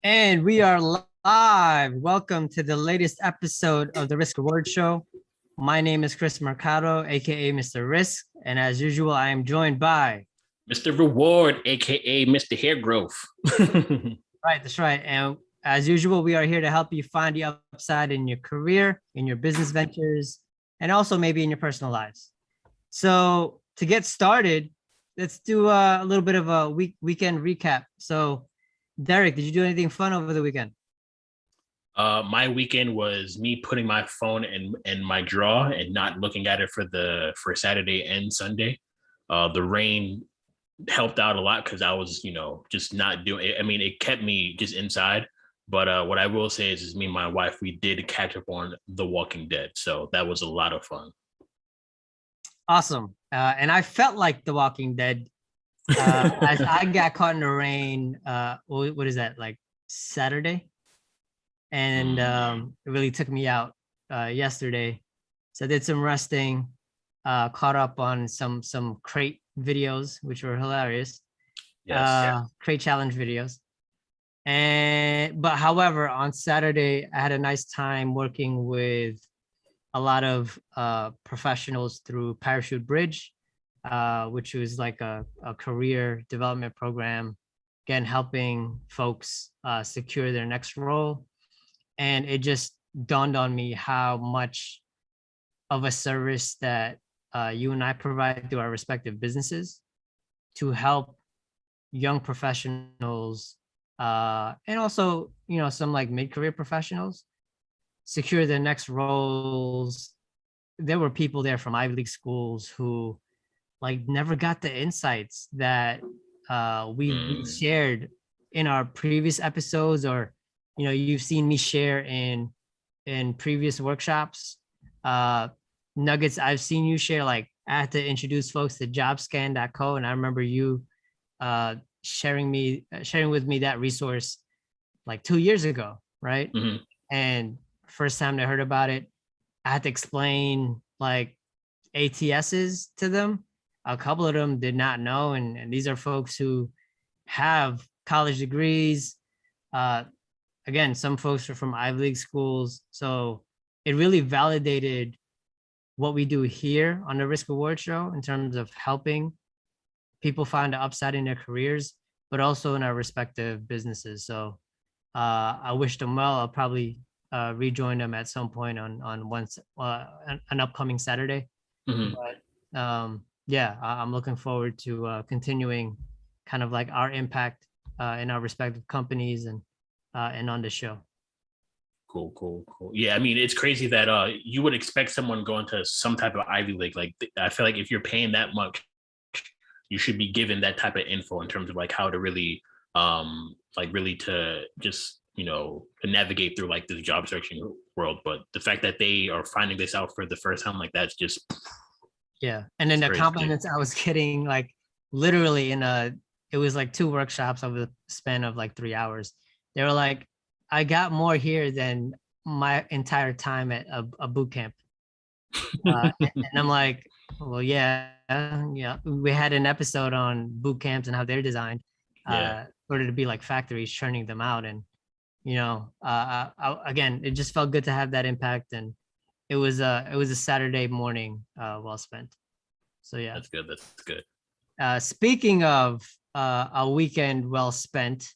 And we are live. Welcome to the latest episode of the Risk Reward Show. My name is Chris Mercado, aka Mr. Risk, and as usual, I am joined by Mr. Reward, aka Mr. Hair Growth. Right, that's right. And as usual, we are here to help you find the upside in your career, in your business ventures, and also maybe in your personal lives. So to get started, let's do a little bit of a weekend recap. So, Derek, did you do anything fun over the weekend? My weekend was me putting my phone in my drawer and not looking at it for Saturday and Sunday. The rain helped out a lot because I was, just not doing it. I mean, it kept me just inside. But what I will say is me and my wife, we did catch up on The Walking Dead. So that was a lot of fun. Awesome. And I felt like The Walking Dead as I got caught in the rain. What is that, like Saturday? And it really took me out yesterday. So I did some resting, caught up on some crate videos, which were hilarious. Yes. Crate challenge videos. But however, on Saturday, I had a nice time working with a lot of professionals through Parachute Bridge, which was like a career development program, again, helping folks secure their next role. And it just dawned on me how much of a service that you and I provide to our respective businesses to help young professionals and also, some like mid-career professionals secure their next roles. There were people there from Ivy League schools who like never got the insights that we shared in our previous episodes, or you've seen me share in previous workshops, nuggets I've seen you share. Like I had to introduce folks to jobscan.co, and I remember you sharing with me that resource like 2 years ago, right? Mm-hmm. And first time they heard about it, I had to explain like ATSs to them. A couple of them did not know, and these are folks who have college degrees. Again, some folks are from Ivy League schools, so it really validated what we do here on the Risk Reward Show in terms of helping people find the upside in their careers, but also in our respective businesses. So I wish them well. I'll probably rejoin them at some point on an upcoming Saturday. Mm-hmm. But yeah, I'm looking forward to continuing kind of like our impact in our respective companies and on the show. Cool. Yeah, I mean, it's crazy that you would expect someone going to some type of Ivy League. Like, I feel like if you're paying that much, you should be given that type of info in terms of like how to really really to just to navigate through like the job searching world. But the fact that they are finding this out for the first time, like that's just yeah. And then the crazy. compliments I was getting, like literally it was like 2 workshops over the span of like 3 hours. They were like, I got more here than my entire time at a boot camp. And I'm like, well, yeah. We had an episode on boot camps and how they're designed, Yeah. in order to be like factories churning them out. And, again, it just felt good to have that impact. And it was a Saturday morning, well spent. So yeah. That's good. Speaking of a weekend well spent,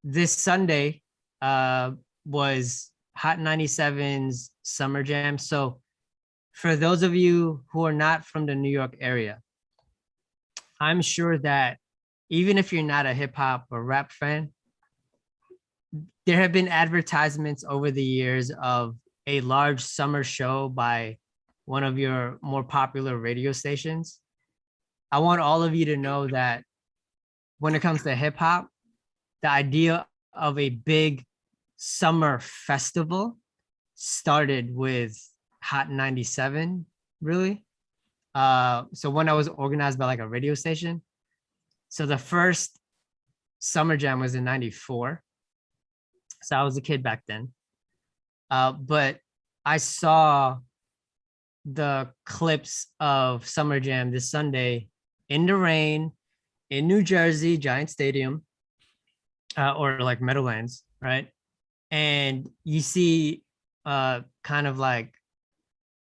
this Sunday was Hot 97's Summer Jam. So for those of you who are not from the New York area, I'm sure that even if you're not a hip hop or rap fan, there have been advertisements over the years of a large summer show by one of your more popular radio stations. I want all of you to know that when it comes to hip hop, the idea of a big summer festival started with Hot 97, really. So when I was organized by like a radio station. So the first Summer Jam was in 94. So I was a kid back then. But I saw the clips of Summer Jam this Sunday in the rain in New Jersey, Giant Stadium. or like Meadowlands, right? And you see kind of like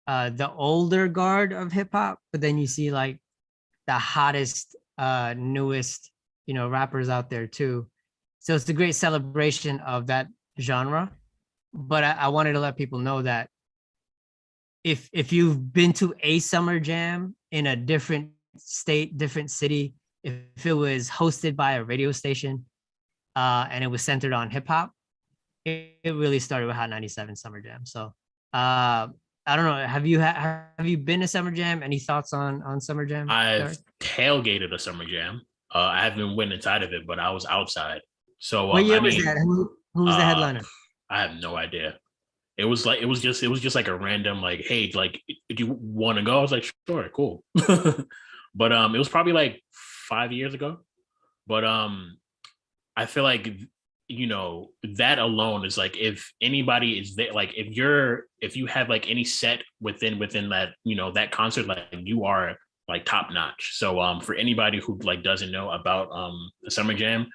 the older guard of hip hop, but then you see like the hottest, newest, rappers out there too. So it's a great celebration of that genre. But I wanted to let people know that if you've been to a summer jam in a different state, different city, if it was hosted by a radio station, and it was centered on hip hop, it really started with Hot 97 Summer Jam. So I don't know. Have you been to Summer Jam? Any thoughts on Summer Jam, I've Derek? tailgated a summer jam. I haven't went inside of it, but I was outside. So What I year was mean, that? Who was the uh, headliner? I have no idea. It was just like a random like, hey, like, do you want to go? I was like, sure, cool. But it was probably like 5 years ago. But I feel like that alone is like, if anybody is there, like if you have like any set within that that concert, like you are like top notch. So for anybody who like doesn't know about the Summer Jam,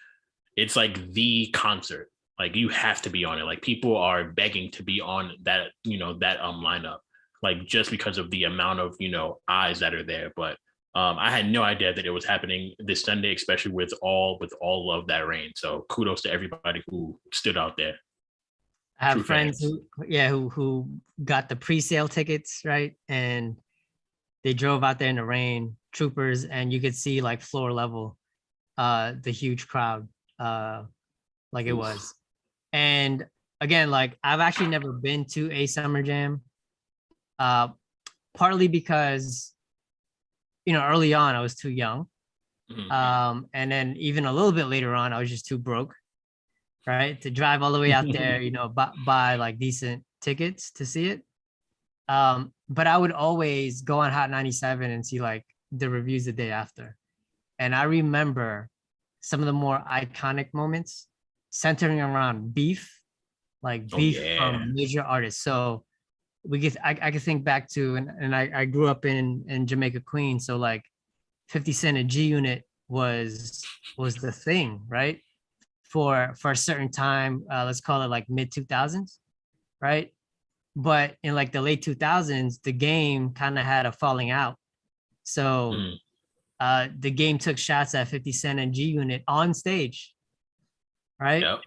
it's like the concert. Like you have to be on it. Like people are begging to be on that lineup, like just because of the amount of eyes that are there. But I had no idea that it was happening this Sunday, especially with all of that rain. So kudos to everybody who stood out there. I have True friends fans. who got the pre-sale tickets, right? And they drove out there in the rain, troopers, and you could see like floor level, the huge crowd, like it Oof. was. And again, like I've actually never been to a summer jam, uh, partly because early on I was too young, Mhm. and then even a little bit later on I was just too broke, right, to drive all the way out there, buy like decent tickets to see it. But I would always go on Hot 97 and see like the reviews the day after. And I remember some of the more iconic moments centering around beef, like Oh beef yeah. from major artists. So I could think back to, and I grew up in Jamaica, Queens. So like 50 Cent and G Unit was the thing, right? For a certain time, let's call it like mid 2000s, right? But in like the late 2000s, the game kind of had a falling out. So Mhm. the game took shots at 50 Cent and G Unit on stage, right? Yep.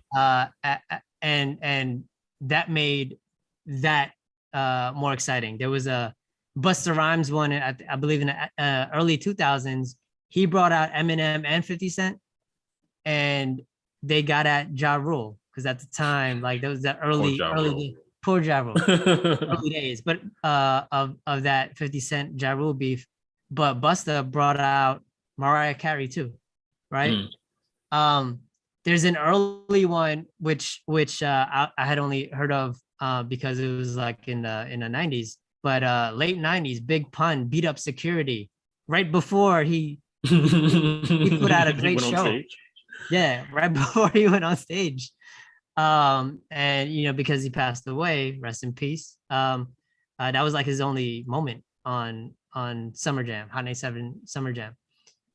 And that made that more exciting. There was a Busta Rhymes one, I believe in the early 2000s. He brought out Eminem and 50 Cent, and they got at Ja Rule because at the time, like there was the Poor early Ja early Rule. poor Ja Rule, early days, but of that 50 Cent Ja Rule beef. But Busta brought out Mariah Carey too, right? Mm. Um, there's an early one which I had only heard of because it was like in the 90s, but late 90s, Big Pun beat up security right before he put out a He great went on show. stage. Yeah, right before he went on stage. And because he passed away, rest in peace. That was like his only moment on Summer Jam, Hot 97 Summer Jam.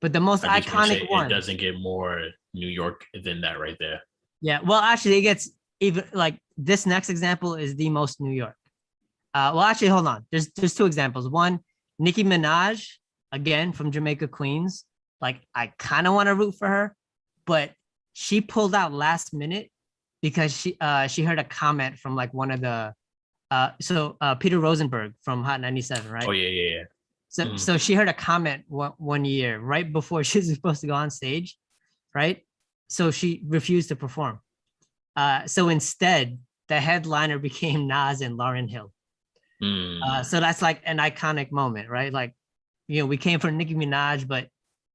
But the most I just want to iconic say it one, doesn't get more New York than that right there. yeah. Well, actually, it gets even like this next example is the most New York. Well, actually, hold on. There's two examples. One, Nicki Minaj, again from Jamaica, Queens. Like I kind of want to root for her, but she pulled out last minute because she heard a comment from like one of the Peter Rosenberg from Hot 97, Oh right? yeah, yeah, yeah. Mhm. So she heard a comment one year right before she was supposed to go on stage, right? So she refused to perform. So instead, the headliner became Nas and Lauryn Hill. Mm. So that's like an iconic moment, right? Like, we came from Nicki Minaj, but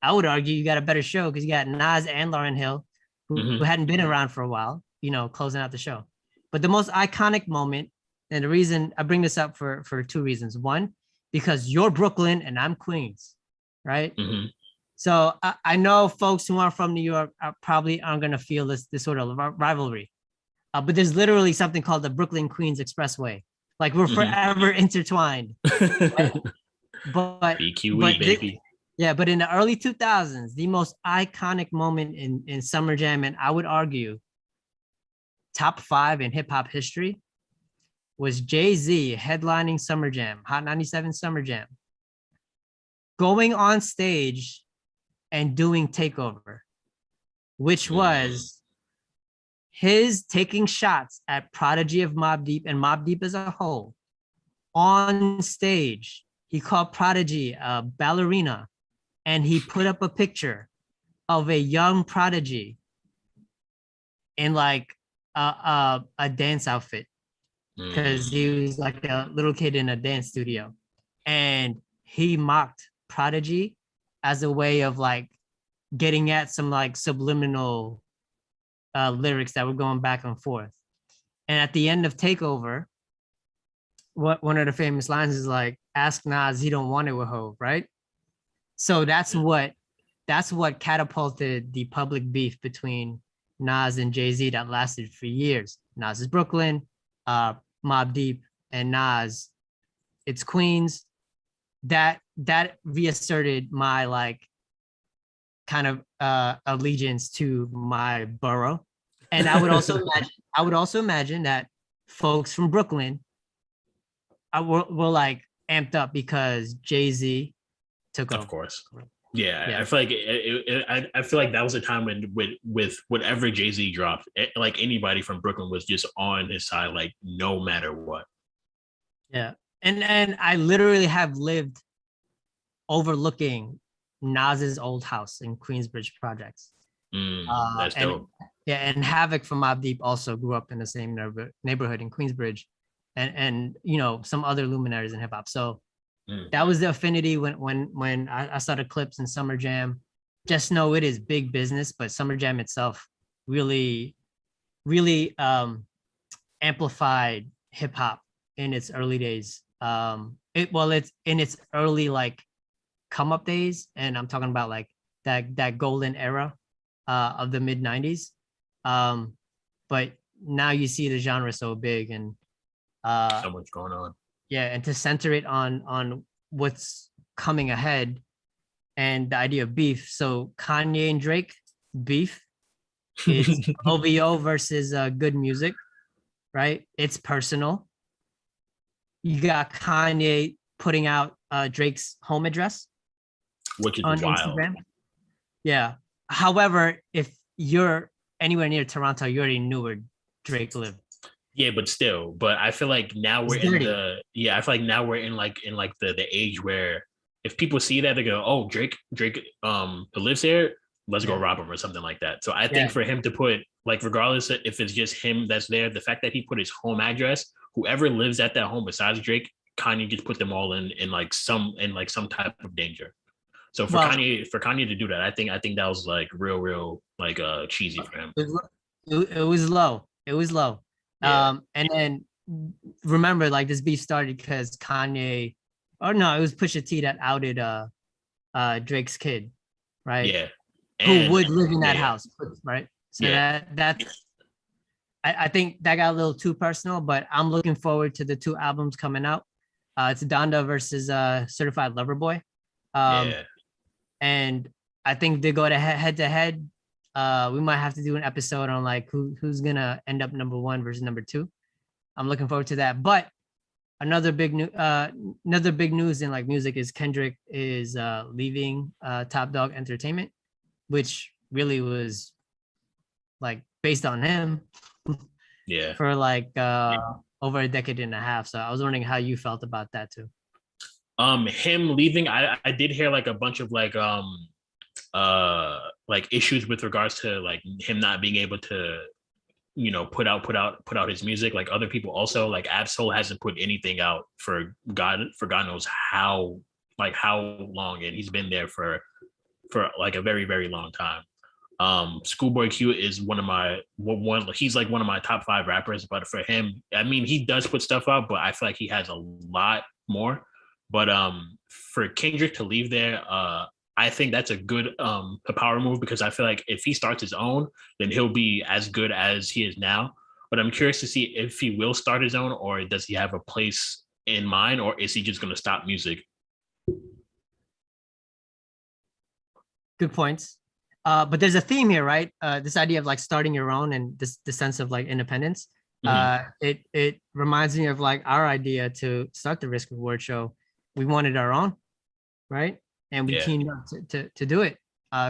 I would argue you got a better show because you got Nas and Lauryn Hill, who Mhm. hadn't been around for a while, closing out the show. But the most iconic moment, and the reason I bring this up for two reasons. One, because you're Brooklyn and I'm Queens, right? Mhm. So I know folks who aren't from New York probably aren't going to feel this sort of rivalry. But there's literally something called the Brooklyn Queens Expressway. Like we're Mhm. forever intertwined. Right? But BQE but baby. Yeah, but in the early 2000s, the most iconic moment in Summer Jam, and I would argue top 5 in hip hop history, was Jay-Z headlining Summer Jam, Hot 97 Summer Jam, going on stage and doing Takeover, which was his taking shots at Prodigy of Mobb Deep and Mobb Deep as a whole on stage. He called Prodigy a ballerina, and he put up a picture of a young Prodigy in like a dance outfit because he was like a little kid in a dance studio, and he mocked Prodigy as a way of like getting at some like subliminal lyrics that were going back and forth. And at the end of Takeover, what one of the famous lines is like, "Ask Nas, he don't want it with Hov," right? So that's what catapulted the public beef between Nas and Jay-Z that lasted for years. Nas is Brooklyn, Mobb Deep, and Nas, it's Queens. That reasserted my like kind of allegiance to my borough. And I would also imagine that folks from Brooklyn were like amped up because Jay-Z took over. Of course. Yeah, I feel like I feel like that was a time when with whatever Jay-Z dropped, like anybody from Brooklyn was just on his side, like no matter what. Yeah, and I literally have lived overlooking Nas's old house in Queensbridge Projects. That's dope. Yeah, and Havoc from Mobb Deep also grew up in the same neighborhood in Queensbridge, and you know some other luminaries in hip hop. So that was the affinity when I saw the clips in Summer Jam. Just know it is big business, but Summer Jam itself really amplified hip hop in its early days. It's in its early like come up days, and I'm talking about like that golden era of the mid 90s. But now you see the genre so big and so much going on. Yeah, and to center it on what's coming ahead and the idea of beef. So Kanye and Drake beef. It's OVO versus good music, right? It's personal. You got Kanye putting out Drake's home address, which is on wild. Instagram. Yeah. However, if you're anywhere near Toronto, you already knew where Drake lived. Yeah, but still, I feel like now we're in the I feel like now we're in the age where if people see that they go, oh, Drake lives here, let's go rob him or something like that. So I think for him to put like regardless if it's just him that's there, the fact that he put his home address, whoever lives at that home besides Drake, Kanye just put them all in some type of danger. So for Kanye to do that, I think that was like real like cheesy for him. It was low. It was low. Yeah. And then remember, like this beef started because Kanye, or no, it was Pusha T that outed Drake's kid, right? Yeah. Who would live in that house, right? So I think that got a little too personal, but I'm looking forward to the 2 albums coming out. It's Donda versus Certified Lover Boy. And I think they go to head to head. We might have to do an episode on like who's gonna end up number 1 versus number 2. I'm looking forward to that. But another big news in like music is Kendrick is leaving Top Dog Entertainment, which really was like based on him. For like over a decade and a half. So I was wondering how you felt about that too. Him leaving, I did hear like a bunch of like issues with regards to like him not being able to, you know, put out his music. Like other people also, like Absol hasn't put anything out for God knows how long, and he's been there for like a very, very long time. Schoolboy Q is he's like one of my top 5 rappers, but for him, I mean, he does put stuff out, but I feel like he has a lot more. But for Kendrick to leave there, I think that's a good power move, because I feel like if he starts his own, then he'll be as good as he is now. But I'm curious to see if he will start his own, or does he have a place in mind, or is he just going to stop music? Good points. But there's a theme here, right? This idea of like starting your own and this the sense of like independence. Mhm. It reminds me of like our idea to start the risk reward show. We wanted our own, right? And we Yeah. teamed up to do it,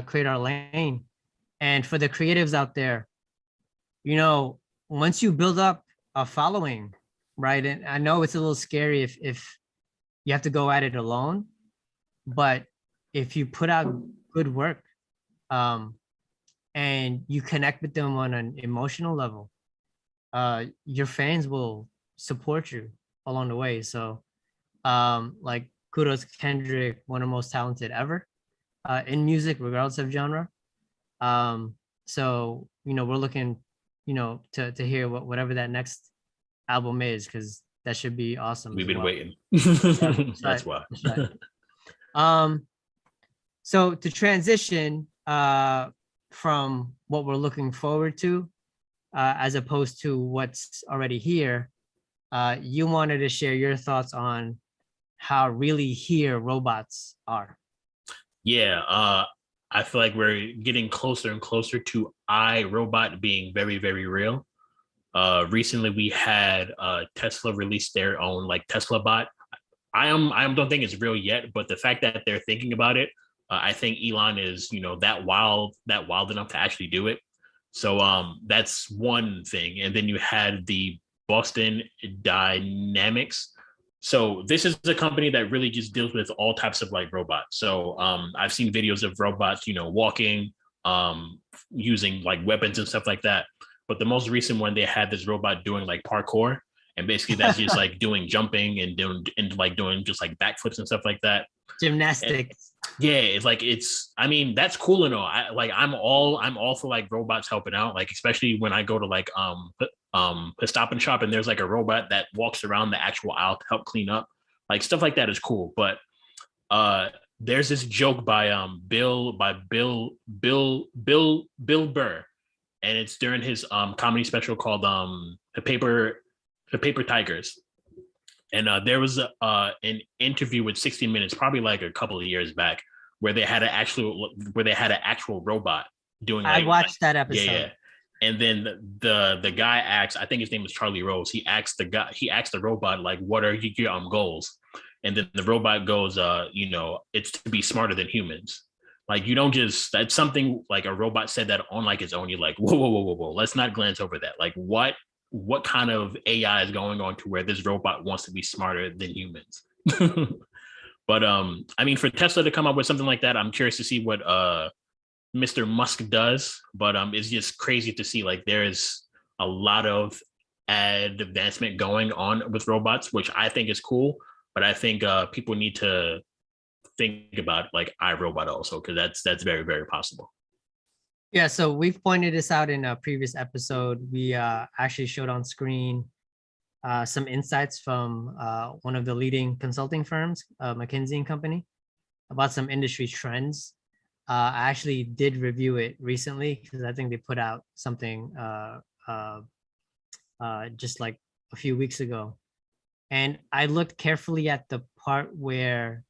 create our lane. And for the creatives out there, you know, once you build up a following, right? And I know it's a little scary if you have to go at it alone, but if you put out good work, um, and you connect with them on an emotional level, your fans will support you along the way. So, like kudos Kendrick, one of the most talented ever in music, regardless of genre. Um, so we're looking, to hear whatever that next album is, because that should be awesome We've as been well. waiting. Yeah, that's That's right. why. That's right. Um, so to transition from what we're looking forward to, as opposed to what's already here, you wanted to share your thoughts on how really here robots are. Yeah, I feel like we're getting closer and closer to iRobot being very, very real. Recently we had Tesla release their own like Tesla bot. I don't think it's real yet, but the fact that they're thinking about it, I think Elon is that wild enough to actually do it. So that's one thing. And then you had the Boston Dynamics. So this is a company that really just deals with all types of like robots. So I've seen videos of robots, walking, using like weapons and stuff like that. But the most recent one, they had this robot doing like parkour, and basically that's just like doing jumping and doing just like backflips and stuff like that. And Gymnastics. yeah, I mean, that's cool and all. I'm all for like robots helping out, like especially when I go to like a Stop and Shop and there's like a robot that walks around the actual aisle to help clean up. Like stuff like that is cool. But uh there's this joke by Bill Burr, and it's during his comedy special called the Paper Tigers. And there was an interview with 60 Minutes, probably like a couple of years back, where they had an actual robot doing I like watched that yeah, episode. yeah. And then the guy asks, I think his name was Charlie Rose. He asked the robot like, "What are your goals?" And then the robot goes, it's to be smarter than humans. Like you don't just that's something like a robot said that on like its own. You're like, whoa. Let's not glance over that. Like what kind of AI is going on to where this robot wants to be smarter than humans? But I mean, for Tesla to come up with something like that, I'm curious to see what Mr. Musk does. But it's just crazy to see like there is a lot of advancement going on with robots, which I think is cool. But I think people need to think about like iRobot also, because that's very, very possible. Yeah, so we've pointed this out in a previous episode. We actually showed on screen some insights from one of the leading consulting firms, McKinsey and Company, about some industry trends. I actually did review it recently because I think they put out something just like a few weeks ago. And I looked carefully at the part where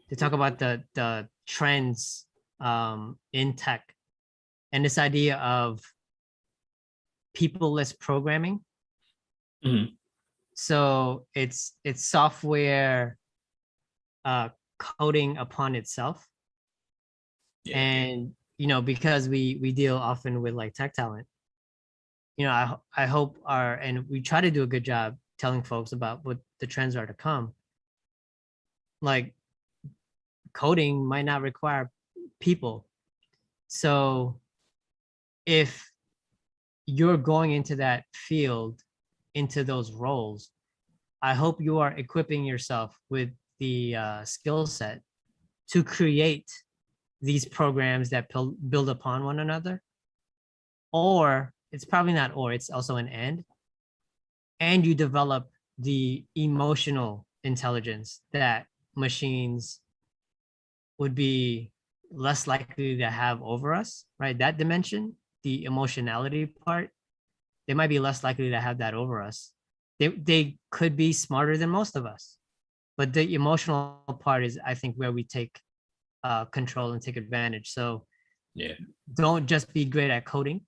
they talk about the trends in tech and this idea of people-less programming. Mhm. So it's software coding upon itself. Yeah. And because we deal often with like tech talent, I hope and we try to do a good job telling folks about what the trends are to come. Like coding might not require people. So if you're going into that field, into those roles, I hope you are equipping yourself with the skill set to create these programs that build upon one another. Or it's probably not, or it's also an and you develop the emotional intelligence that machines would be less likely to have over us, right? That dimension, the emotionality part, they might be less likely to have that over us. They could be smarter than most of us, but the emotional part is, I think, where we take control and take advantage. So Yeah. don't just be great at coding,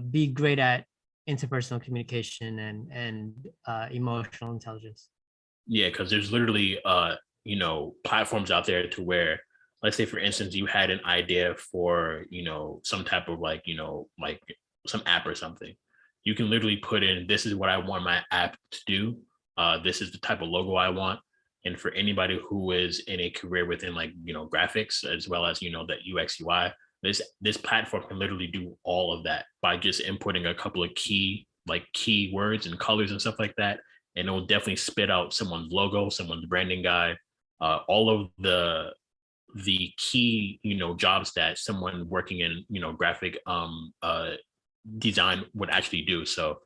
be great at interpersonal communication and emotional intelligence. Yeah, because there's literally platforms out there to where, let's say for instance, you had an idea for, some type of like some app or something. You can literally put in, this is what I want my app to do. This is the type of logo I want. And for anybody who is in a career within like, graphics as well as, that UX UI, this platform can literally do all of that by just inputting a couple of keywords and colors and stuff like that, and it will definitely spit out someone's logo, someone's branding guide, all of the key jobs that someone working in graphic design would actually do. So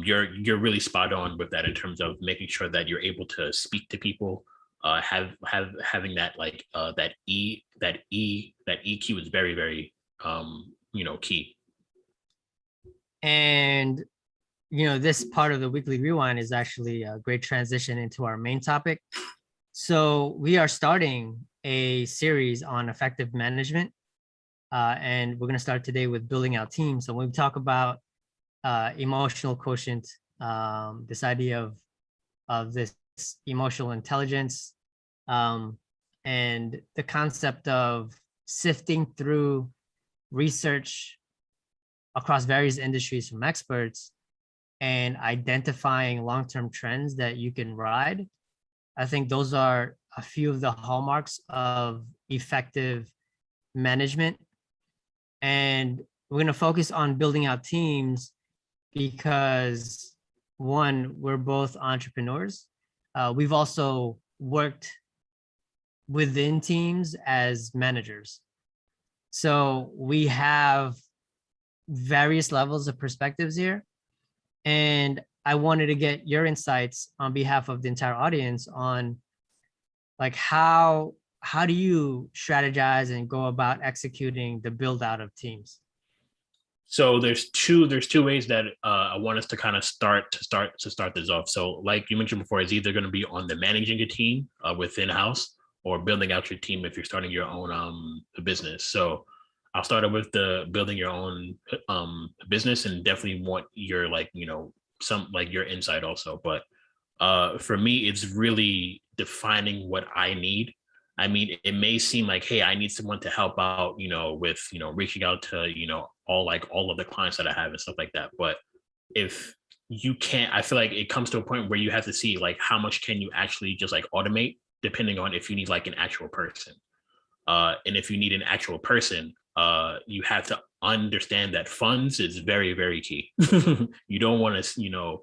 you're really spot on with that in terms of making sure that you're able to speak to people, having that like that EQ is very, very key. And this part of the weekly rewind is actually a great transition into our main topic. So we are starting a series on effective management, and we're going to start today with building out teams. So when we talk about emotional quotient, this idea of this emotional intelligence, and the concept of sifting through research across various industries from experts and identifying long-term trends that you can ride. I think those are a few of the hallmarks of effective management. And we're going to focus on building out teams because, one, we're both entrepreneurs. We've also worked within teams as managers. So we have various levels of perspectives here. And I wanted to get your insights on behalf of the entire audience on like how do you strategize and go about executing the build out of teams? So there's two ways that I want us to kind of start this off. So like you mentioned before, it's either going to be on the managing a team within house, or building out your team if you're starting your own business. So I'll start with the building your own business, and definitely want your some like your insight also. But for me, it's really defining what I need. I mean, it may seem like, hey, I need someone to help out, with reaching out to all of the clients that I have and stuff like that. But if you can't, I feel like it comes to a point where you have to see like how much can you actually just like automate, depending on if you need like an actual person. And if you need an actual person, you have to understand that funds is very, very key. You don't want to,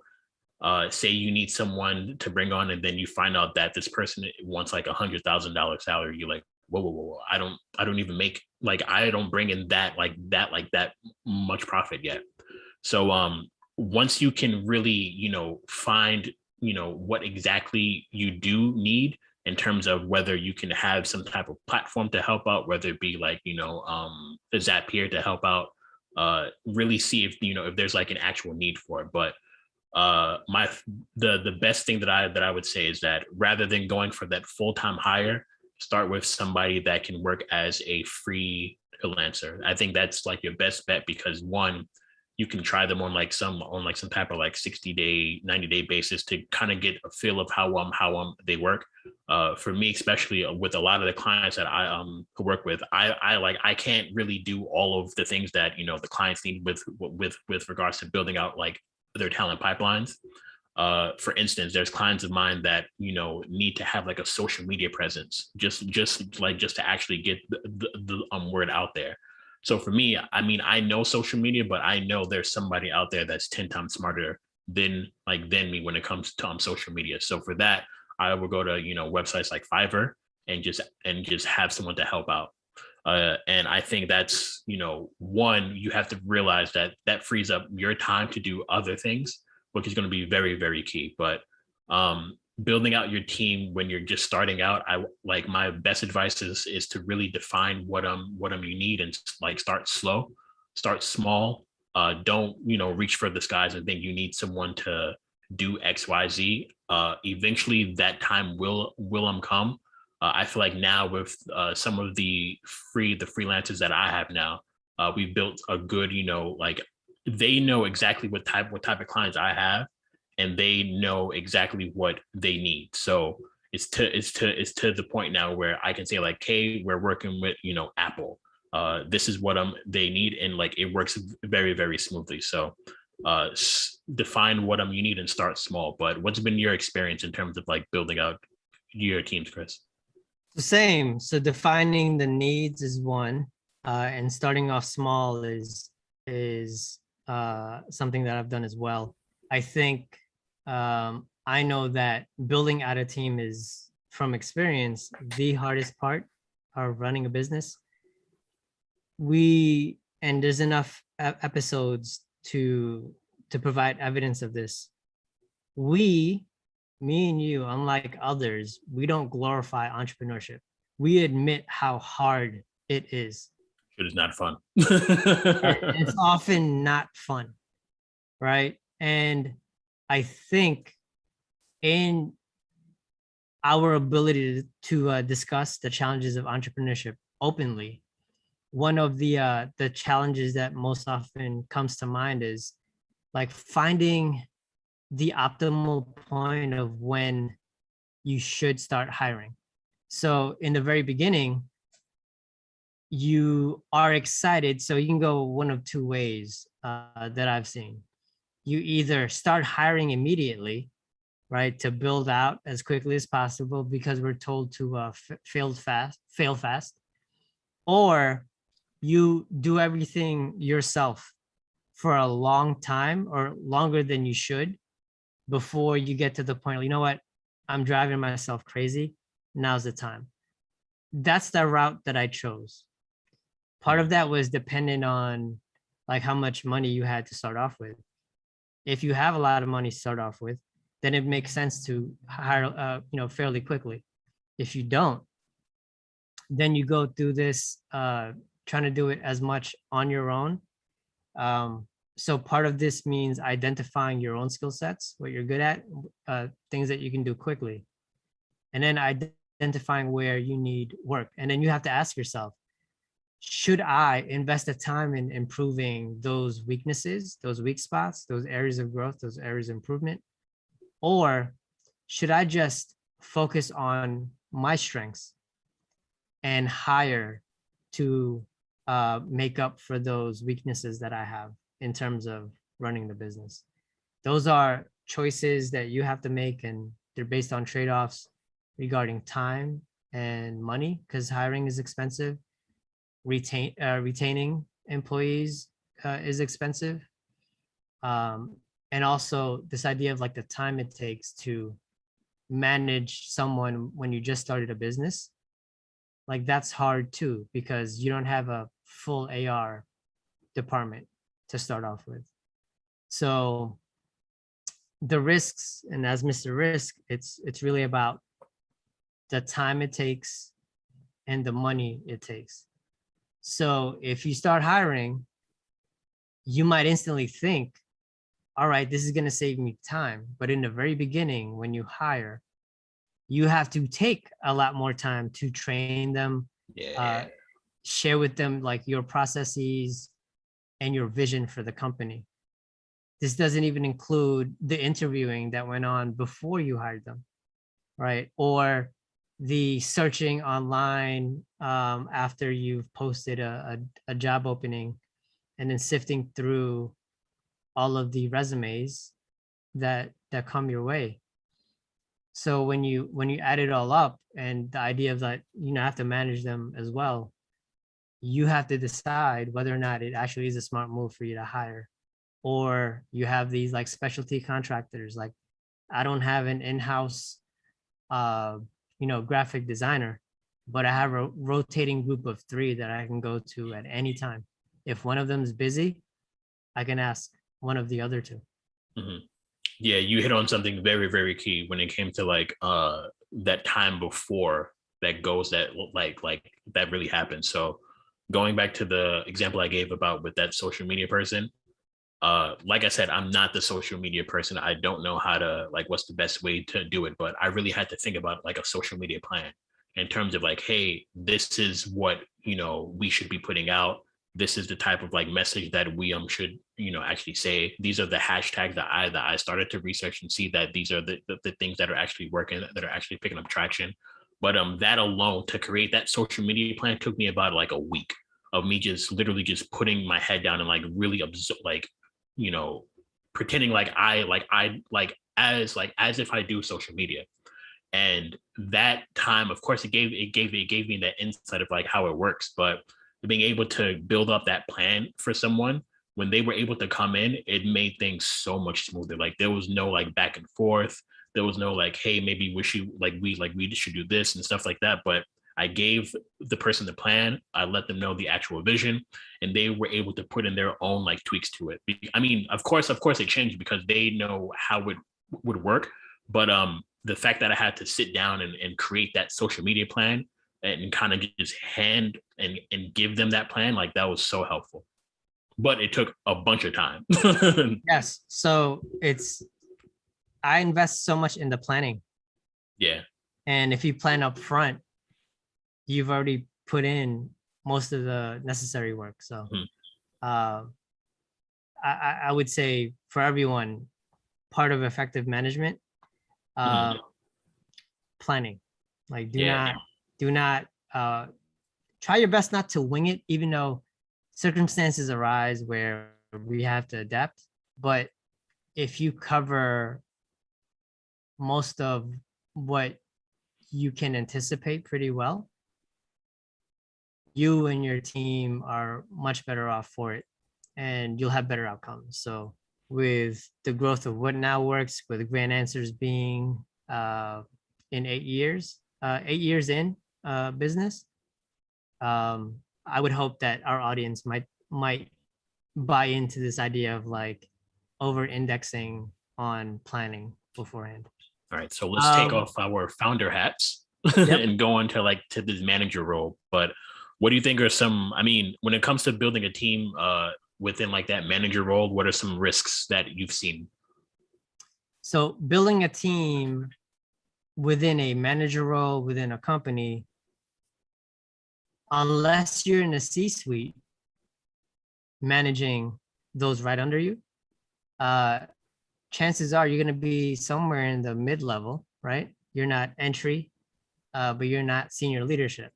say you need someone to bring on, and then you find out that this person wants like $100,000 salary. You're like, whoa. I don't even make, like, I don't bring in that much profit yet. So, once you can really, find, what exactly you do need in terms of whether you can have some type of platform to help out, whether it be like, a Zapier to help out, really see if, if there's like an actual need for it. But the best thing that I would say is that rather than going for that full-time hire, start with somebody that can work as a freelancer. I think that's like your best bet, because one, you can try them on some type of like 60-day, 90-day basis to kind of get a feel of how they work. For me, especially with a lot of the clients that I work with, I can't really do all of the things that the clients need with regards to building out like their talent pipelines. For instance, there's clients of mine that need to have like a social media presence, just to actually get the word out there. So for me, I mean, I know social media, but I know there's somebody out there that's 10 times smarter than me when it comes to social media. So for that, I will go to websites like Fiverr and just have someone to help out. And I think that's, one, you have to realize that frees up your time to do other things, which is going to be very, very key. But building out your team when you're just starting out, my best advice is to really define what you need, and like start slow, start small. Don't reach for the skies and think you need someone to do XYZ. Eventually that time will come. I feel like now with some of the freelancers that I have now, we've built a good, like they know exactly what type of clients I have, and they know exactly what they need. So it's to the point now where I can say like, hey, we're working with Apple. This is what they need, and like it works very very smoothly. So define what you need and start small. But what's been your experience in terms of like building out your teams, Chris? The same. So defining the needs is one, and starting off small is something that I've done as well. I think I know that building out a team is, from experience, the hardest part of running a business. And there's enough episodes to provide evidence of this. We, me and you, unlike others, we don't glorify entrepreneurship. We admit how hard it is. It is not fun. And it's often not fun, right? And I think in our ability to discuss the challenges of entrepreneurship openly, one of the challenges that most often comes to mind is like finding the optimal point of when you should start hiring. So in the very beginning, you are excited. So you can go one of two ways that I've seen. You either start hiring immediately, right, to build out as quickly as possible because we're told to fail fast, or you do everything yourself for a long time or longer than you should before you get to the point, you know what, I'm driving myself crazy. Now's the time. That's the route that I chose. Part of that was dependent on like how much money you had to start off with. If you have a lot of money to start off with, then it makes sense to hire, fairly quickly. If you don't, then you go through this trying to do it as much on your own. So part of this means identifying your own skill sets, what you're good at, things that you can do quickly, and then identifying where you need work. And then you have to ask yourself, should I invest the time in improving those weaknesses, those weak spots, those areas of growth, those areas of improvement? Or should I just focus on my strengths and hire to make up for those weaknesses that I have in terms of running the business? Those are choices that you have to make, and they're based on trade-offs regarding time and money, because hiring is expensive. Retaining employees is expensive. And also this idea of like the time it takes to manage someone when you just started a business, like that's hard too, because you don't have a full AR department to start off with. So the risks, and as Mr. Risk, it's really about the time it takes and the money it takes. So if you start hiring, you might instantly think, all right, this is going to save me time. But in the very beginning, when you hire, you have to take a lot more time to train them, share with them like your processes and your vision for the company. This doesn't even include the interviewing that went on before you hired them, right? Or the searching online after you've posted a job opening, and then sifting through all of the resumes that come your way. So when you add it all up, and the idea of that, have to manage them as well, you have to decide whether or not it actually is a smart move for you to hire. Or you have these like specialty contractors. Like, I don't have an in-house graphic designer, but I have a rotating group of 3 that I can go to at any time. If one of them is busy, I can ask one of the other 2. Mm-hmm. Yeah, you hit on something very, very key when it came to like that time before that goes, that like that really happened. So going back to the example I gave about with that social media person, like I said, I'm not the social media person. I don't know how to, like, what's the best way to do it, but I really had to think about like a social media plan. in terms of like, hey, this is what, we should be putting out. This is the type of like message that we should, actually say. These are the hashtags that I started to research and see that these are the things that are actually working, that are actually picking up traction. But that alone, to create that social media plan, took me about like a week of me just literally just putting my head down and like really pretending as if I do social media. And that time, of course, it gave me that insight of like how it works. But being able to build up that plan for someone, when they were able to come in, it made things so much smoother. Like there was no like back and forth. There was no like, hey, maybe we should we should do this and stuff like that. But I gave the person the plan. I let them know the actual vision, and they were able to put in their own like tweaks to it. I mean, of course, it changed because they know how it would work. But the fact that I had to sit down and create that social media plan and kind of just hand and give them that plan, like that was so helpful. But it took a bunch of time. Yes. So I invest so much in the planning. Yeah. And if you plan up front, you've already put in most of the necessary work. So I would say for everyone, part of effective management, planning. Like do not try your best not to wing it, even though circumstances arise where we have to adapt. But if you cover most of what you can anticipate pretty well, you and your team are much better off for it, and you'll have better outcomes. So with the growth of what now works, with Grand Answers being in 8 years, 8 years in business, I would hope that our audience might buy into this idea of like over indexing on planning beforehand. All right, so let's take off our founder hats and go into like to this manager role. But what do you think are some, I mean, when it comes to building a team within like that manager role, what are some risks that you've seen? So building a team within a manager role, within a company, unless you're in a C-suite managing those right under you, chances are you're going to be somewhere in the mid-level, right? You're not entry, but you're not senior leadership.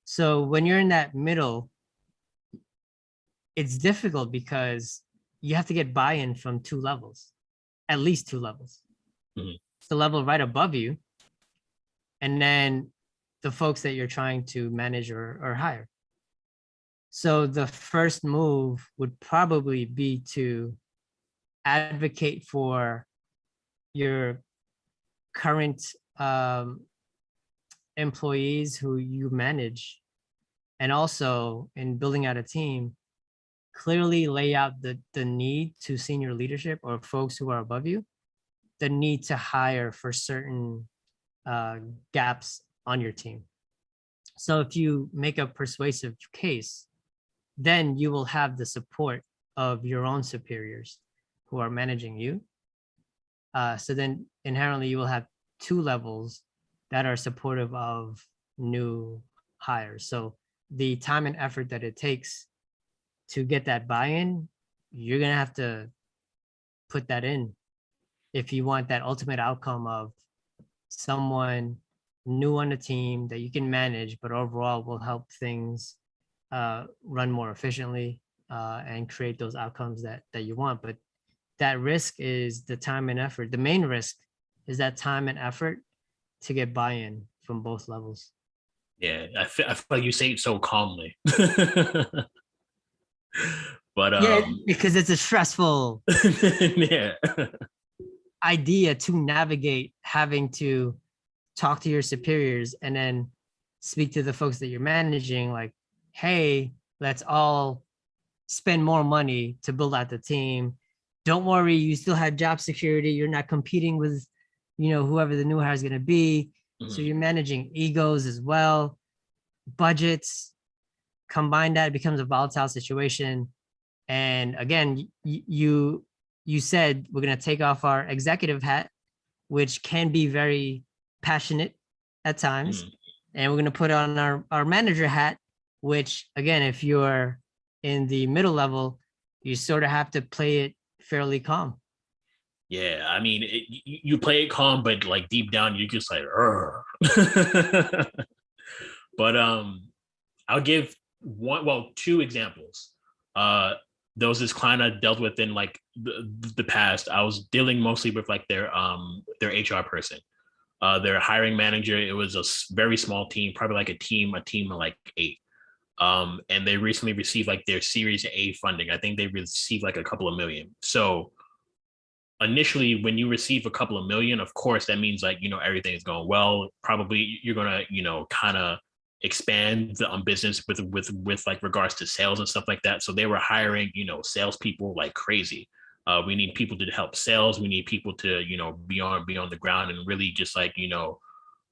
So when you're in that middle, it's difficult because you have to get buy-in from two levels, at least two levels. Mm-hmm. It's the level right above you, and then the folks that you're trying to manage or hire. So the first move would probably be to advocate for your current employees who you manage, and also in building out a team, clearly lay out the need to senior leadership or folks who are above you, the need to hire for certain gaps on your team. So if you make a persuasive case, then you will have the support of your own superiors who are managing you. So then inherently you will have two levels that are supportive of new hires. So the time and effort that it takes to get that buy-in, you're gonna have to put that in if you want that ultimate outcome of someone new on the team that you can manage, but overall will help things run more efficiently and create those outcomes that you want. But that risk is the time and effort. The main risk is that time and effort to get buy-in from both levels. Yeah, I feel like you say it so calmly. But yeah, because it's a stressful idea to navigate, having to talk to your superiors and then speak to the folks that you're managing like, hey, let's all spend more money to build out the team. Don't worry, you still have job security. You're not competing with, whoever the new hire is going to be. Mm-hmm. So you're managing egos as well, budgets. Combine that, it becomes a volatile situation. And again, you said we're going to take off our executive hat, which can be very passionate at times. Mm-hmm. and we're going to put on our manager hat, which again, if you're in the middle level, you sort of have to play it fairly calm. Yeah, I mean, you play it calm, but like deep down, you're just like, but I'll give two examples. Those this client I dealt with in like the past. I was dealing mostly with like their HR person, their hiring manager. It was a very small team, probably like a team of like 8. And they recently received like their Series A funding. I think they received like a couple of million. So initially, when you receive a couple of million, of course, that means like, everything is going well. Probably you're gonna, kind of expand the business with like regards to sales and stuff like that. So they were hiring, salespeople like crazy. We need people to help sales. We need people to, be on the ground and really just like,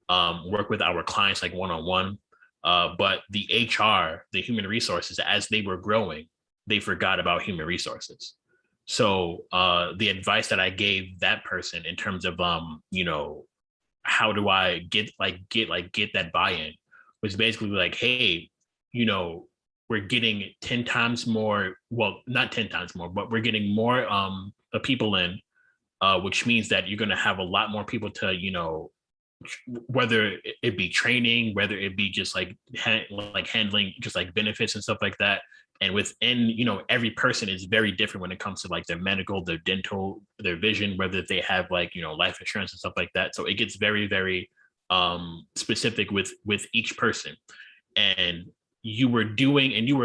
work with our clients like one-on-one. But the HR, the human resources, as they were growing, they forgot about human resources. So the advice that I gave that person in terms of how do I get that buy-in was basically like, hey, we're getting 10 times more, well, not 10 times more, but we're getting more people in, which means that you're going to have a lot more people to, whether it be training, whether it be just like handling just like benefits and stuff like that. And within, every person is very different when it comes to like their medical, their dental, their vision, whether they have like, life insurance and stuff like that. So it gets very, very specific with each person. And you were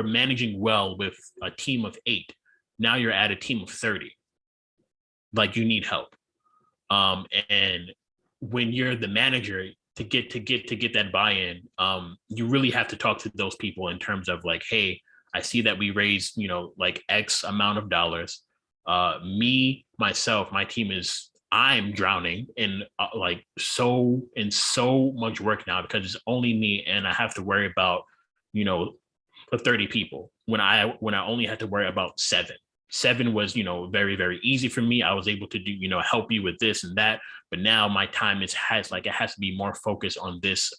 managing well with a team of 8. Now you're at a team of 30. Like you need help. And when you're the manager, to get that buy-in, you really have to talk to those people in terms of like, hey, I see that we raised, like X amount of dollars. My team I'm drowning in so much work now because it's only me and I have to worry about, the 30 people when I only had to worry about 7. 7 was, very, very easy for me. I was able to do, help you with this and that. But now my time it has to be more focused on this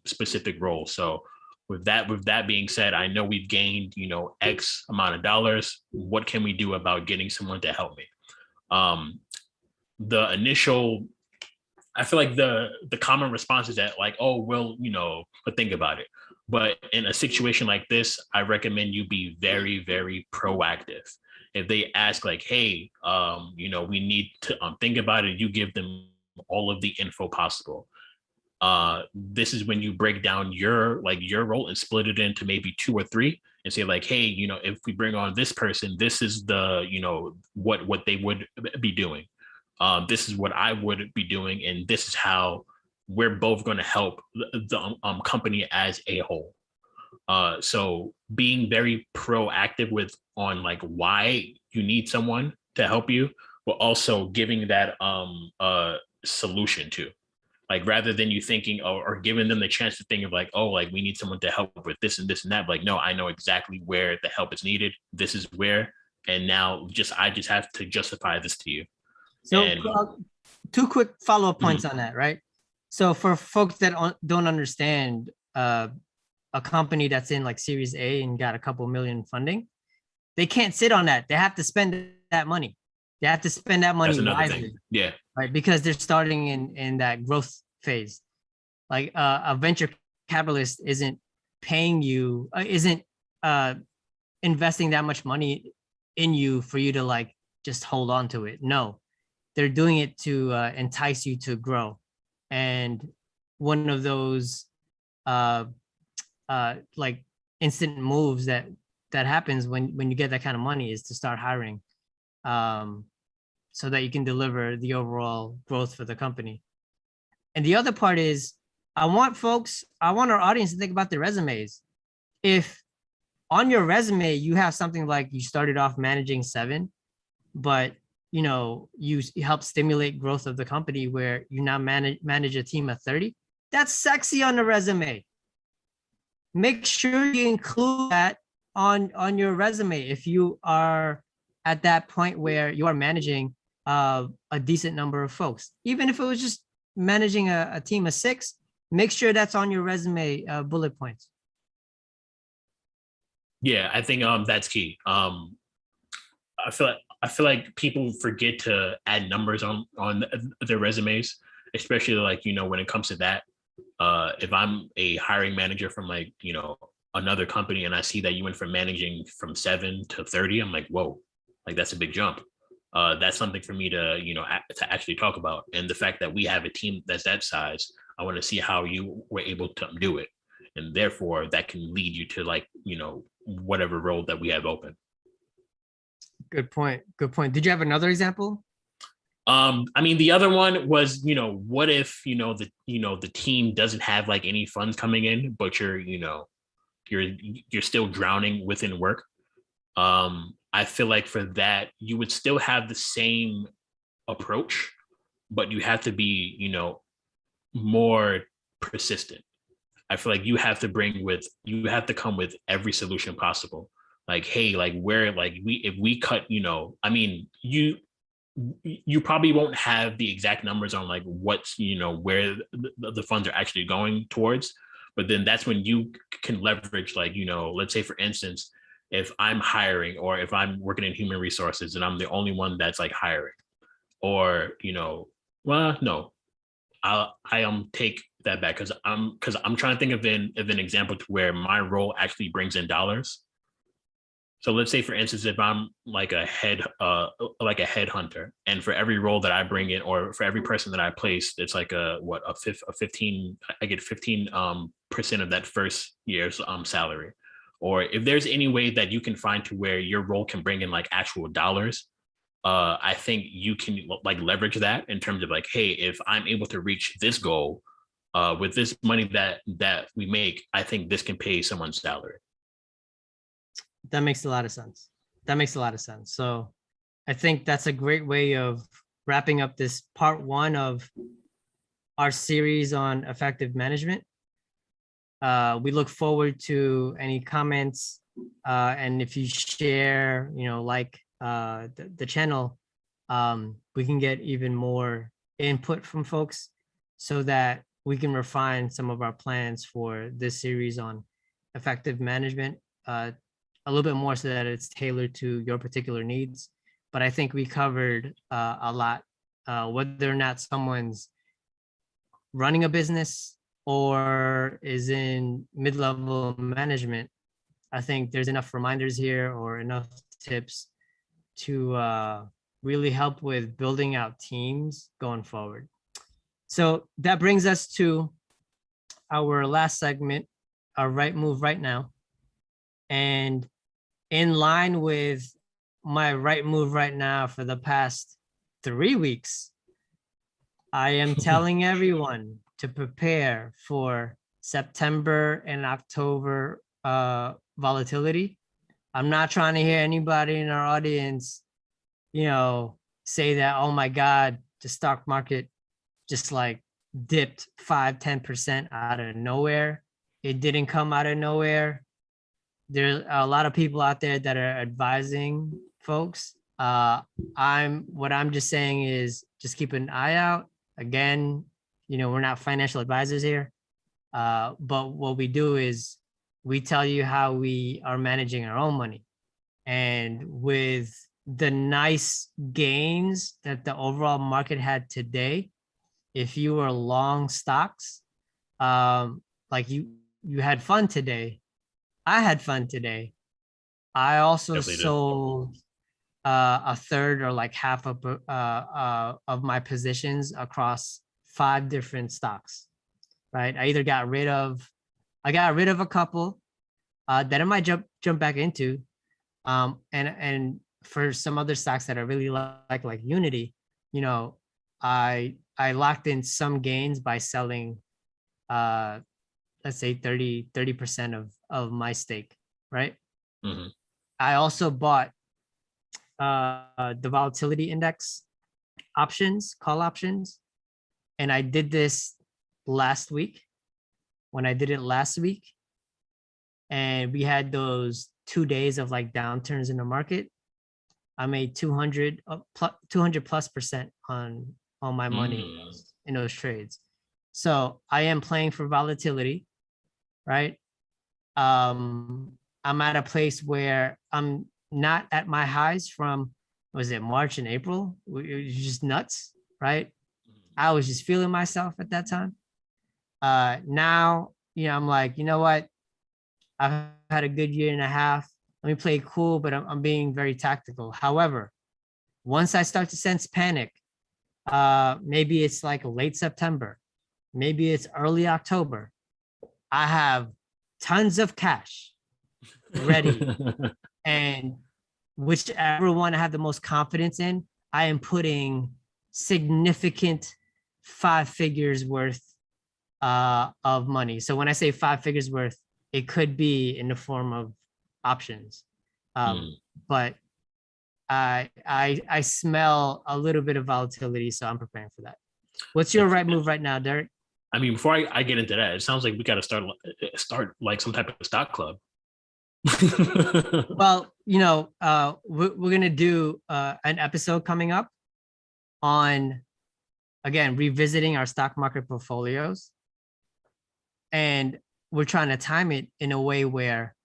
specific role. So with that being said, I know we've gained, X amount of dollars. What can we do about getting someone to help me? The initial, I feel like the common response is that like, oh, well, but think about it. But in a situation like this, I recommend you be very, very proactive. If they ask like, hey, we need to think about it, you give them all of the info possible. This is when you break down your role and split it into maybe 2 or 3 and say like, hey, if we bring on this person, this is the, what they would be doing. This is what I would be doing. And this is how we're both going to help the company as a whole. So being very proactive on like why you need someone to help you, but also giving that solution to, like, rather than you thinking or giving them the chance to think of like, oh, like we need someone to help with this and this and that. Like, no, I know exactly where the help is needed. This is where, and now I just have to justify this to you. So 2 quick follow-up points on that, right? So for folks that don't understand, a company that's in like Series A and got a couple million funding, they can't sit on that. They have to spend that money. They have to spend that money wisely. Yeah. Right. Because they're starting in that growth phase. Like a venture capitalist isn't paying you, isn't investing that much money in you for you to like just hold on to it. No, they're doing it to entice you to grow. And one of those like instant moves that happens when you get that kind of money is to start hiring, so that you can deliver the overall growth for the company. And the other part is, I want our audience to think about their resumes. If on your resume you have something like you started off managing 7, but you help stimulate growth of the company where you now manage a team of 30, that's sexy on the resume. Make sure you include that on your resume if you are at that point where you are managing a decent number of folks. Even if it was just managing a team of 6, make sure that's on your resume, bullet points. Yeah, I think that's key. I feel like people forget to add numbers on their resumes, especially like, you know, when it comes to that. If I'm a hiring manager from like, you know, another company and I see that you went from managing from 7 to 30, I'm like, whoa, like that's a big jump. That's something for me to, you know, to actually talk about. And the fact that we have a team that's that size, I want to see how you were able to do it. And therefore that can lead you to like, you know, whatever role that we have open. Good point. Good point. Did you have another example? I mean, the other one was, you know, what if, you know, the team doesn't have like any funds coming in, but you're, you know, you're still drowning within work. I feel like for that, you would still have the same approach, but you have to be, you know, more persistent. I feel like you have to come with every solution possible. Like, hey, like where, like if we cut, you know, I mean, you probably won't have the exact numbers on like what's, you know, where the funds are actually going towards, but then that's when you can leverage, like, you know, let's say for instance, if I'm hiring or if I'm working in human resources and I'm the only one that's like hiring, or, you know, well, no, I take that back because I'm trying to think of an example to where my role actually brings in dollars. So let's say, for instance, if I'm like like a headhunter, and for every role that I bring in, or for every person that I place, it's like a 15. I get 15 percent of that first year's salary. Or if there's any way that you can find to where your role can bring in like actual dollars, I think you can like leverage that in terms of like, hey, if I'm able to reach this goal with this money that we make, I think this can pay someone's salary. That makes a lot of sense. That makes a lot of sense. So I think that's a great way of wrapping up this part one of our series on effective management. We look forward to any comments, and if you share, you know, like the channel, we can get even more input from folks so that we can refine some of our plans for this series on effective management, a little bit more so that it's tailored to your particular needs. But I think we covered a lot, whether or not someone's running a business or is in mid-level management. I think there's enough reminders here or enough tips to really help with building out teams going forward. So that brings us to our last segment, our right move right now. And in line with my right move right now for the past 3 weeks, I am telling everyone to prepare for September and October volatility. I'm not trying to hear anybody in our audience, you know, say that, oh my God, the stock market just like dipped 5-10% out of nowhere. It didn't come out of nowhere. There's a lot of people out there that are advising folks. What I'm just saying is just keep an eye out. Again, you know, we're not financial advisors here. But what we do is we tell you how we are managing our own money. And with the nice gains that the overall market had today, if you were long stocks, like you had fun today. I had fun today. I also Definitely did. sold a third or like half of my positions across 5 different stocks. Right. I got rid of a couple that I might jump back into. And for some other stocks that I really like Unity, you know, I locked in some gains by selling let's say 30% of my stake, right? Mm-hmm. I also bought the volatility index options, call options, and I did this last week. When I did it last week, and we had those 2 days of like downturns in the market, I made 200 plus percent on my money Mm. in those trades. So I am playing for volatility, right? I'm at a place where I'm not at my highs from, was it March and April? It was just nuts, right? I was just feeling myself at that time. Now, I'm like, you know what? I've had a good year and a half. Let me play it cool, but I'm being very tactical. However, once I start to sense panic, maybe it's like late September, maybe it's early October. I have tons of cash ready, and whichever one I have the most confidence in, I am putting significant 5 figures worth of money. So when I say 5 figures worth, it could be in the form of options, Mm. but I smell a little bit of volatility, so I'm preparing for that. What's your right move right now, Derek? I mean, before I get into that, it sounds like we got to start like some type of stock club. Well, we're gonna do an episode coming up on, again, revisiting our stock market portfolios, and we're trying to time it in a way where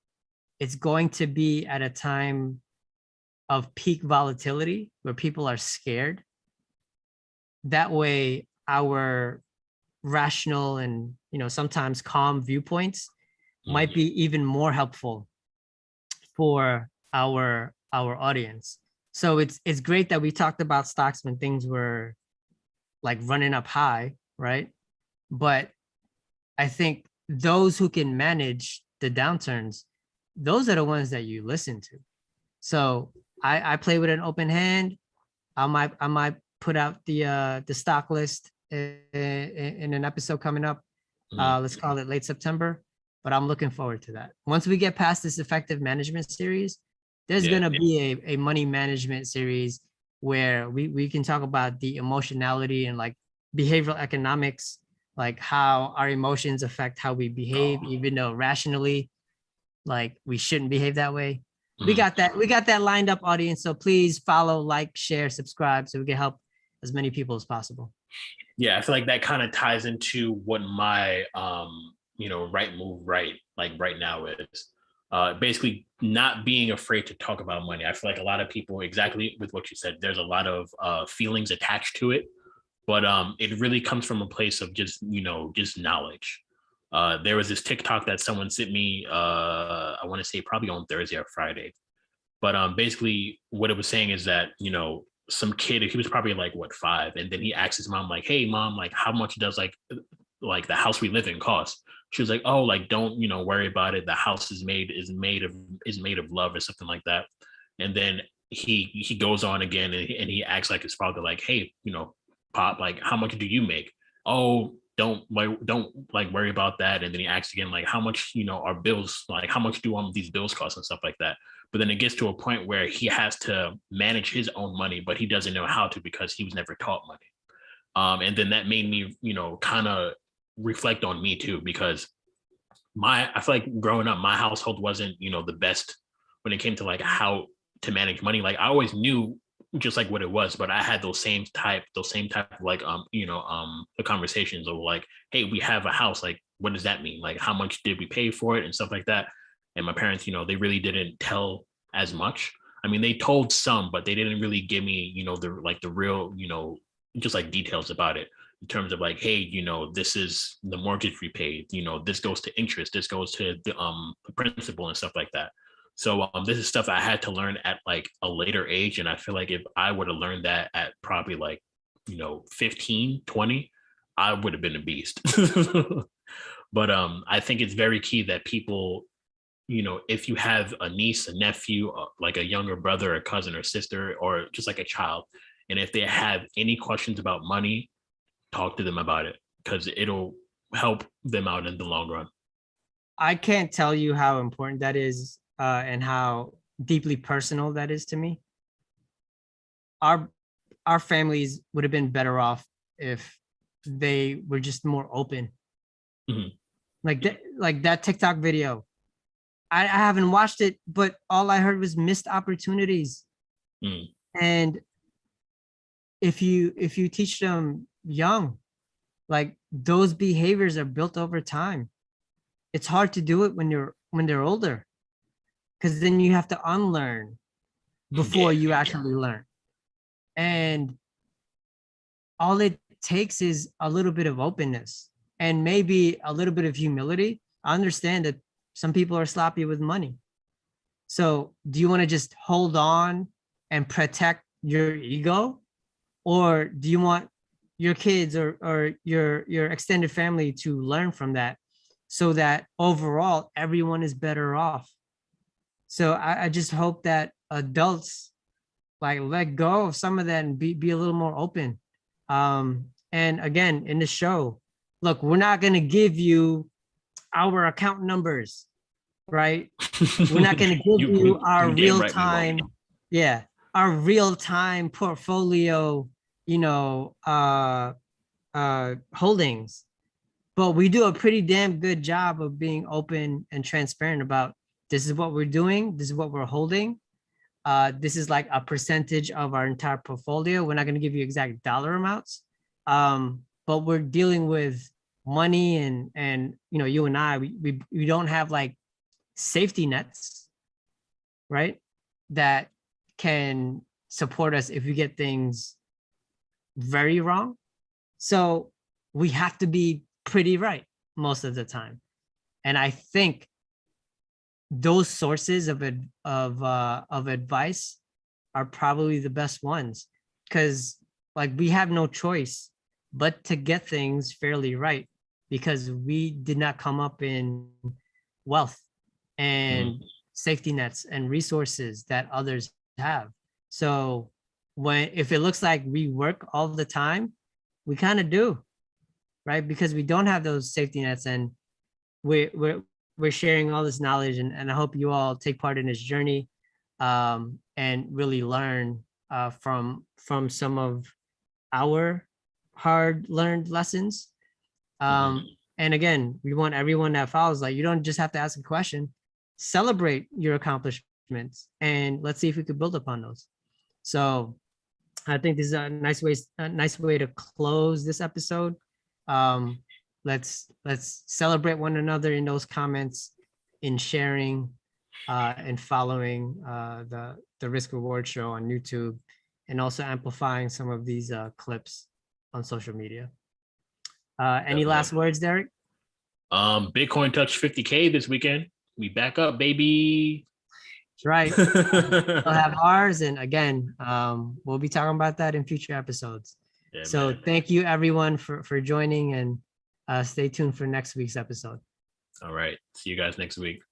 it's going to be at a time of peak volatility where people are scared. That way, our rational and sometimes calm viewpoints might be even more helpful for our audience. So it's great that we talked about stocks when things were like running up high, right? But I think those who can manage the downturns, those are the ones that you listen to. So I play with an open hand. I might put out the stock list in an episode coming up. Let's call it late September. But I'm looking forward to that. Once we get past this effective management series, there's gonna be a money management series where we can talk about the emotionality and like behavioral economics, like how our emotions affect how we behave, even though rationally, like we shouldn't behave that way. We got that lined up, audience. So please follow, like, share, subscribe so we can help as many people as possible. Yeah, I feel like that kind of ties into what my right move right now is. Basically not being afraid to talk about money. I feel like a lot of people, exactly with what you said, there's a lot of feelings attached to it, but it really comes from a place of just knowledge. There was this TikTok that someone sent me, I want to say probably on Thursday or Friday, but basically what it was saying is that some kid, he was probably like 5, and then he asked his mom like, hey mom, like how much does like the house we live in cost? She was like, oh, like don't worry about it, the house is made of love or something like that. And then he goes on again, and he acts like his father, like, hey, pop, like how much do you make? Oh, don't like worry about that. And then he asks again, like how much our bills, like how much do these bills cost and stuff like that. But then it gets to a point where he has to manage his own money, but he doesn't know how to because he was never taught money. And then that made me kind of reflect on me too, because I feel like growing up, my household wasn't the best when it came to like how to manage money. Like I always knew just like what it was, but I had those same type of like the conversations of like, hey, we have a house, like what does that mean, like how much did we pay for it and stuff like that. And my parents, they really didn't tell as much. I mean, they told some, but they didn't really give me the real just like details about it, in terms of like, hey, this is the mortgage we paid, this goes to interest, this goes to the principal and stuff like that. So this is stuff I had to learn at like a later age. And I feel like if I would have learned that at probably like, 15, 20, I would have been a beast. But I think it's very key that people, if you have a niece, a nephew, like a younger brother, a cousin or sister, or just like a child, and if they have any questions about money, talk to them about it, because it'll help them out in the long run. I can't tell you how important that is, and how deeply personal that is to me. Our our families would have been better off if they were just more open. Mhm. Like that TikTok video. I haven't watched it, but all I heard was missed opportunities. Mm. And if you teach them young, like those behaviors are built over time. It's hard to do it when they're older, because then you have to unlearn before you actually learn. And all it takes is a little bit of openness and maybe a little bit of humility. I understand that some people are sloppy with money. So do you want to just hold on and protect your ego? Or do you want your kids or your extended family to learn from that, so that overall everyone is better off? So I just hope that adults like let go of some of that and be a little more open. And again, in the show, look, we're not going to give you our account numbers, right? We're not going to give you our real time, yeah, our real time portfolio, holdings. But we do a pretty damn good job of being open and transparent about, this is what we're doing, this is what we're holding. This is like a percentage of our entire portfolio. We're not going to give you exact dollar amounts, but we're dealing with money, and you and I, we don't have like safety nets, right? That can support us if we get things very wrong. So we have to be pretty right most of the time. And I think those sources of advice are probably the best ones, because like we have no choice but to get things fairly right, because we did not come up in wealth and safety nets and resources that others have. So if it looks like we work all the time, we kind of do, right? Because we don't have those safety nets, and we're sharing all this knowledge, and I hope you all take part in this journey, and really learn from some of our hard learned lessons. And again, we want everyone that follows, like, you don't just have to ask a question, celebrate your accomplishments, and let's see if we could build upon those. So I think this is a nice way to close this episode. Let's celebrate one another in those comments, in sharing, and following the Risk Reward Show on YouTube, and also amplifying some of these clips on social media. Any last words, Derek? Bitcoin touched 50K this weekend. We back up, baby. That's right. We'll have ours, and again, we'll be talking about that in future episodes. Yeah, so man, thank you everyone for joining, and stay tuned for next week's episode. All right. See you guys next week.